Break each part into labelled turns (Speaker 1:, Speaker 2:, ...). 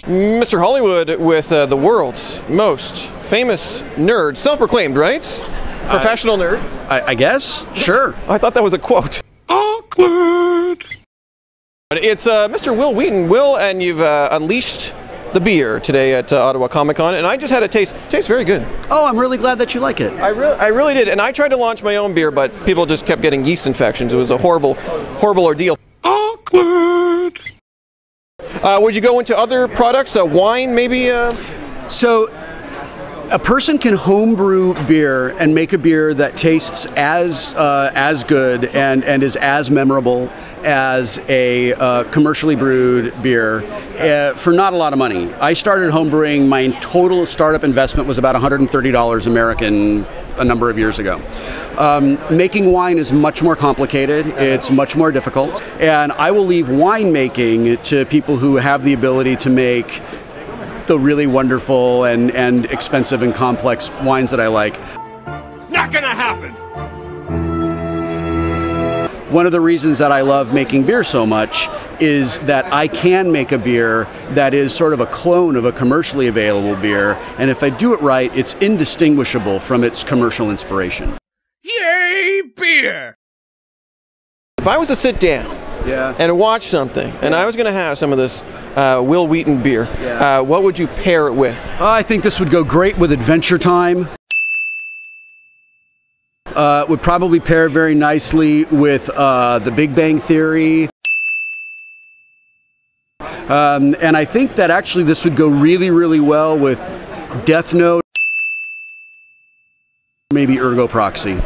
Speaker 1: Mr. Hollywood with the world's most famous nerd, self-proclaimed, right? Professional nerd.
Speaker 2: I guess? Sure.
Speaker 1: I thought that was a quote.
Speaker 2: Awkward.
Speaker 1: It's Mr. Wil Wheaton. Will, and you've unleashed the beer today at Ottawa Comic Con, and I just had a taste. It tastes very good.
Speaker 2: Oh, I'm really glad that you like it.
Speaker 1: I really did, and I tried to launch my own beer, but people just kept getting yeast infections. It was a horrible ordeal.
Speaker 2: Awkward.
Speaker 1: Would you go into other products, wine maybe?
Speaker 2: So, a person can homebrew beer and make a beer that tastes as good and is as memorable as a commercially brewed beer for not a lot of money. I started homebrewing. My total startup investment was about $130 American a number of years ago. Making wine is much more complicated. It's much more difficult. And I will leave winemaking to people who have the ability to make the really wonderful and expensive and complex wines that I like.
Speaker 3: It's not gonna happen!
Speaker 2: One of the reasons that I love making beer so much is that I can make a beer that is sort of a clone of a commercially available beer, and if I do it right, it's indistinguishable from its commercial inspiration.
Speaker 3: Yay, beer!
Speaker 1: If I was to sit down and watch something, and I was going to have some of this Wil Wheaton beer, what would you pair it with?
Speaker 2: I think this would go great with Adventure Time. Would probably pair very nicely with The Big Bang Theory. And I think that actually this would go really, really well with Death Note, maybe Ergo Proxy.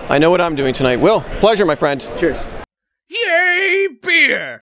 Speaker 1: I know what I'm doing tonight. Will, pleasure, my friend.
Speaker 2: Cheers.
Speaker 3: Yay, beer!